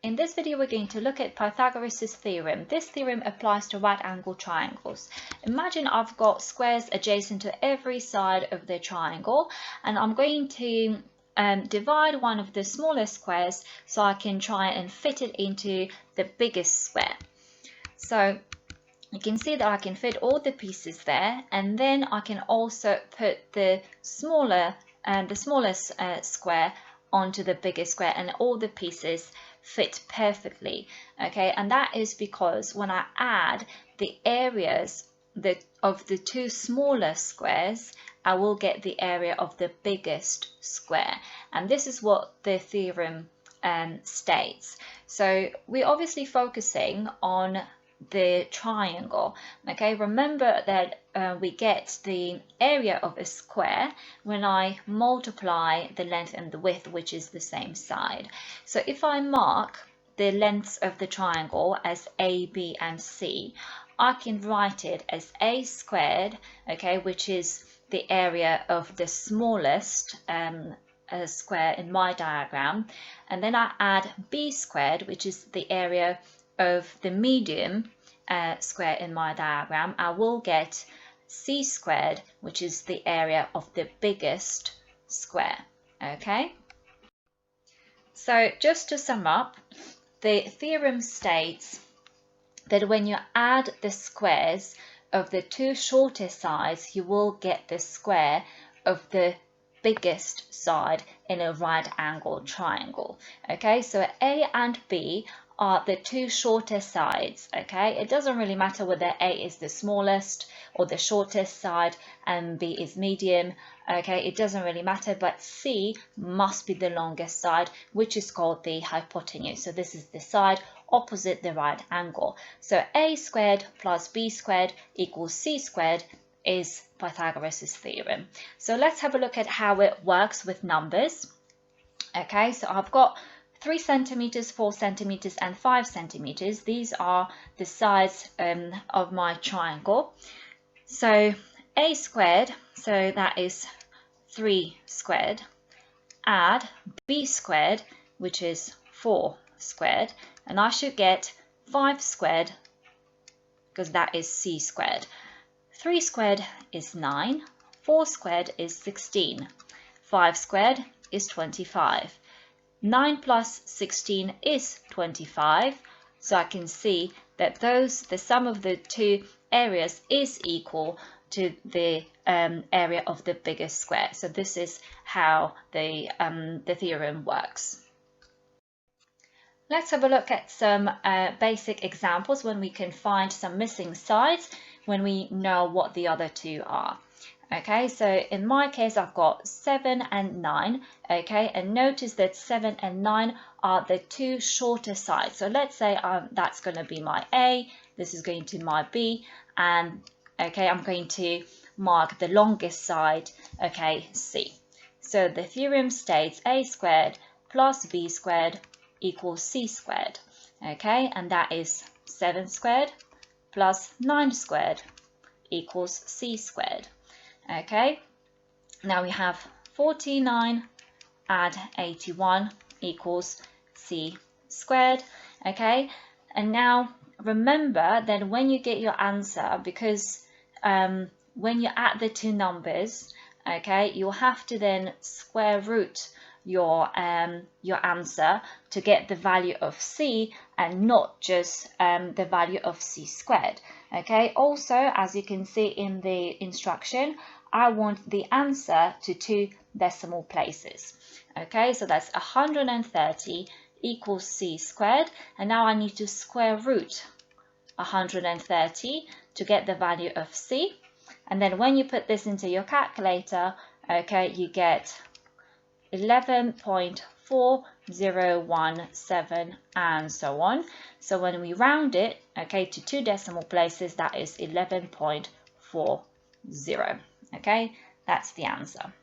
In this video, we're going to look at Pythagoras' theorem. This theorem applies to right-angled triangles. Imagine I've got squares adjacent to every side of the triangle, and I'm going to divide one of the smallest squares so I can try and fit it into the biggest square. So you can see that I can fit all the pieces there, and then I can also put the smallest square onto the biggest square, and all the pieces fit perfectly. Okay, and that is because when I add the areas of the two smaller squares, I will get the area of the biggest square, and this is what the theorem states. So we're obviously focusing on the triangle. Okay, remember that we get the area of a square when I multiply the length and the width, which is the same side. So if I mark the lengths of the triangle as A, B, and C, I can write it as A squared, okay, which is the area of the smallest square in my diagram, and then I add B squared, which is the area of the medium square in my diagram. I will get C squared, which is the area of the biggest square. Okay, so just to sum up, the theorem states that when you add the squares of the two shortest sides, you will get the square of the biggest side in a right angled triangle. Okay, so A and B are the two shortest sides. Okay, it doesn't really matter whether A is the smallest or the shortest side and B is medium. Okay, it doesn't really matter, but C must be the longest side, which is called the hypotenuse. So this is the side opposite the right angle. So A squared plus B squared equals C squared is Pythagoras' theorem. So let's have a look at how it works with numbers. Okay, so I've got 3 centimeters, 4 centimeters, and 5 centimeters. These are the sides of my triangle. So A squared, so that is 3 squared, add B squared, which is 4 squared, and I should get 5 squared because that is C squared. 3 squared is 9, 4 squared is 16, 5 squared is 25. 9 plus 16 is 25, so I can see that the sum of the two areas is equal to the area of the biggest square. So this is how the theorem works. Let's have a look at some basic examples when we can find some missing sides when we know what the other two are. Okay, so in my case, I've got 7 and 9, okay, and notice that 7 and 9 are the two shorter sides. So let's say that's going to be my A, this is going to be my B, and okay, I'm going to mark the longest side, okay, C. So the theorem states A squared plus B squared equals C squared, okay, and that is 7 squared plus 9 squared equals C squared. Okay, now we have 49 add 81 equals C squared. Okay, and now remember that when you get your answer, because when you add the two numbers, okay, you'll have to then square root your answer to get the value of C and not just the value of C squared. Okay, also, as you can see in the instruction, I want the answer to 2 decimal places. Okay, so that's 130 equals C squared, and now I need to square root 130 to get the value of C, and then when you put this into your calculator, okay, you get 11.4017 and so on. So when we round it, okay, to 2 decimal places, that is 11.40. Okay, that's the answer.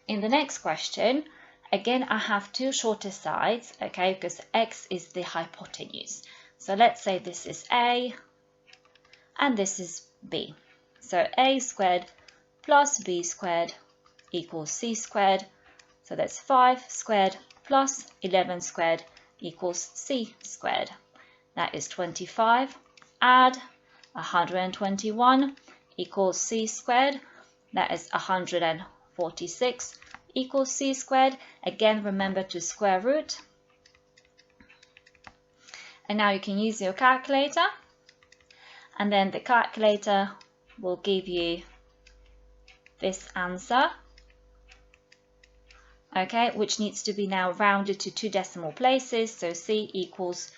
In the next question, again, I have 2 shorter sides, okay, because X is the hypotenuse. So let's say this is A and this is B. So A squared plus B squared equals C squared. So that's 5 squared plus 11 squared equals c squared. That is 25. Add 121 equals c squared. That is 146 equals c squared. Again, remember to square root. And now you can use your calculator. And then the calculator will give you this answer, okay, which needs to be now rounded to 2 decimal places. So c equals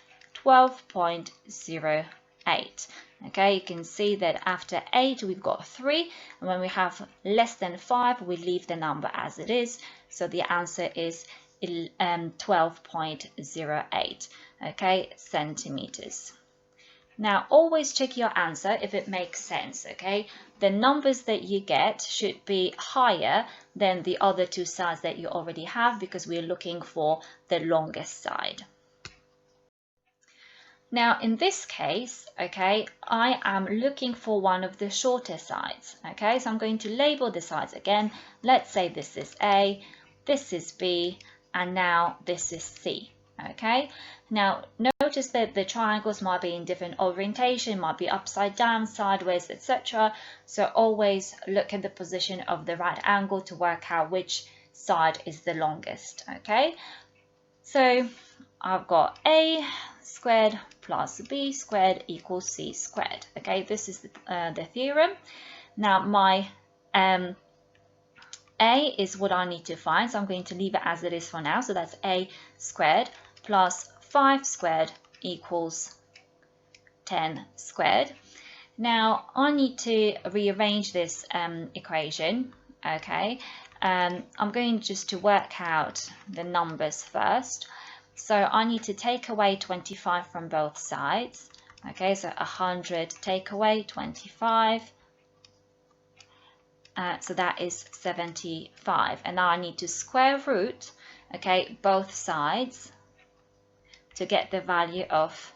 12.08. Okay, you can see that after 8 we've got 3, and when we have less than 5 we leave the number as it is. So the answer is 12.08, okay, centimeters. Now always check your answer if it makes sense, okay? The numbers that you get should be higher than the other 2 sides that you already have, because we're looking for the longest side. Now in this case, okay, I am looking for one of the shorter sides, okay? So I'm going to label the sides again. Let's say this is A, this is B, and now this is C, okay? Now notice that the triangles might be in different orientation, might be upside down, sideways, etc. So always look at the position of the right angle to work out which side is the longest, okay? So I've got A squared plus B squared equals C squared. Okay, this is the theorem. Now my A is what I need to find, so I'm going to leave it as it is for now. So that's A squared plus 5 squared equals 10 squared. Now I need to rearrange this equation, okay? I'm going just to work out the numbers first. So I need to take away 25 from both sides. Okay, so 100 take away 25. So that is 75. And now I need to square root, okay, both sides to get the value of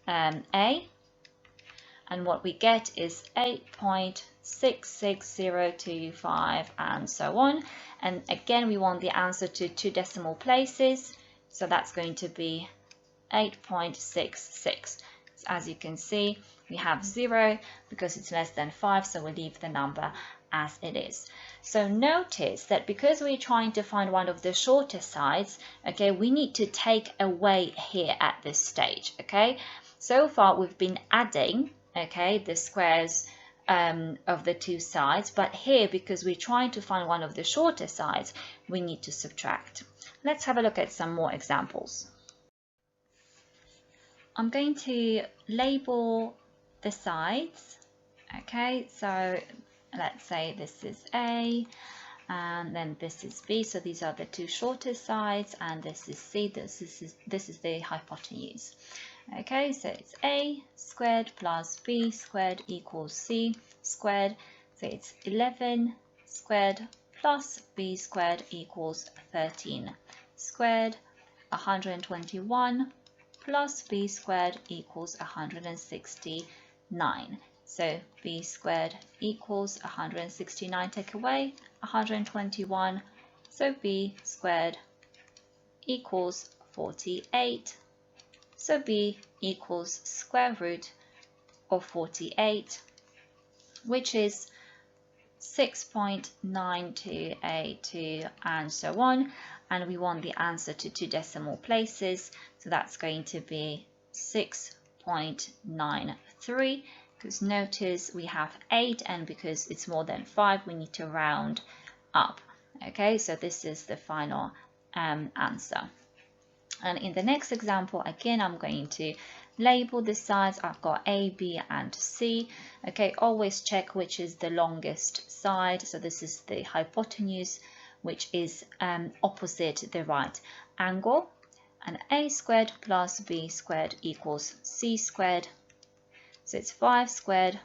A. And what we get is 8.66025 and so on. And again, we want the answer to 2 decimal places. So that's going to be 8.66. So as you can see, we have 0 because it's less than 5, so we'll leave the number as it is. So notice that because we're trying to find one of the shorter sides, okay, we need to take away here at this stage, okay? So far we've been adding, okay, the squares of the 2 sides, but here, because we're trying to find one of the shorter sides, we need to subtract. Let's have a look at some more examples. I'm going to label the sides, okay, so let's say this is A, and then this is B, so these are the 2 shorter sides, and this is C, this is the hypotenuse. Okay, so it's A squared plus B squared equals C squared, so it's 11 squared plus B squared equals 13 squared. 121 plus B squared equals 169. So B squared equals 169, take away 121, so B squared equals 48. So B equals square root of 48, which is 6.9282 and so on. And we want the answer to 2 decimal places. So that's going to be 6.93, because notice we have 8, and because it's more than 5, we need to round up. Okay, so this is the final answer. And in the next example, again, I'm going to label the sides. I've got A, B, and C. Okay, always check which is the longest side. So this is the hypotenuse, which is opposite the right angle. And A squared plus B squared equals C squared. So it's 5 squared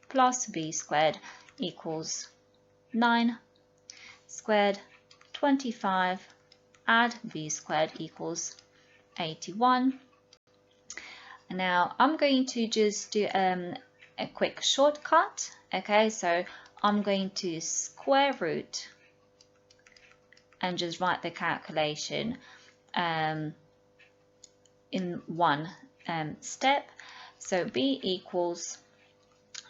plus B squared equals 9 squared. 25 add B squared equals 81. And now I'm going to just do a quick shortcut. Okay, so I'm going to square root and just write the calculation in one step. So b equals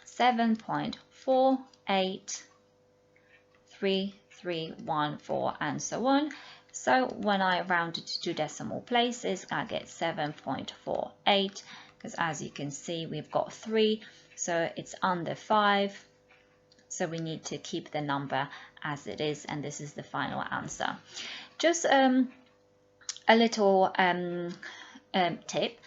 7.483314 and so on. So when I round it to decimal places, I get 7.48, because as you can see, we've got 3, so it's under 5. So we need to keep the number as it is, and this is the final answer. Just a little tip.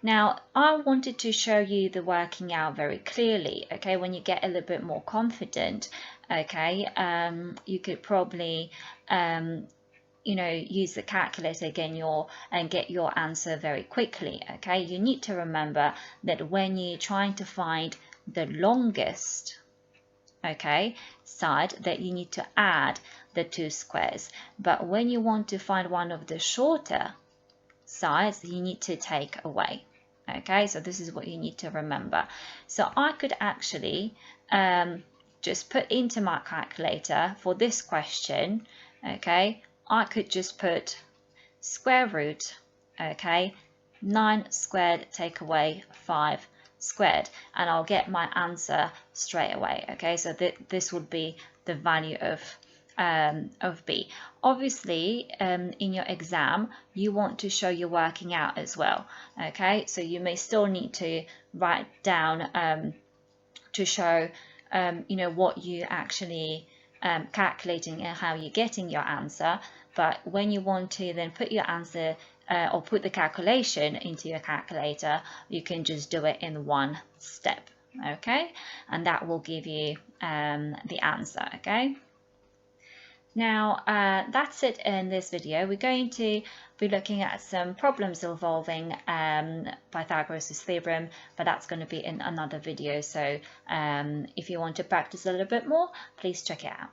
Now, I wanted to show you the working out very clearly, okay? When you get a little bit more confident, okay, you could probably, use the calculator again and get your answer very quickly, okay? You need to remember that when you're trying to find the longest, okay, side, that you need to add the 2 squares. But when you want to find one of the shorter sides, you need to take away. Okay, so this is what you need to remember. So I could actually just put into my calculator for this question, okay, I could just put square root, okay, 9 squared take away 5 squared, and I'll get my answer straight away. Okay, so this would be the value of B. Obviously, in your exam, you want to show your working out as well. Okay, so you may still need to write down to show, what you actually calculating and how you're getting your answer. But when you want to then put your answer or put the calculation into your calculator, you can just do it in one step. Okay, and that will give you the answer. Okay. Now, that's it in this video. We're going to be looking at some problems involving Pythagoras' theorem, but that's going to be in another video. So if you want to practice a little bit more, please check it out.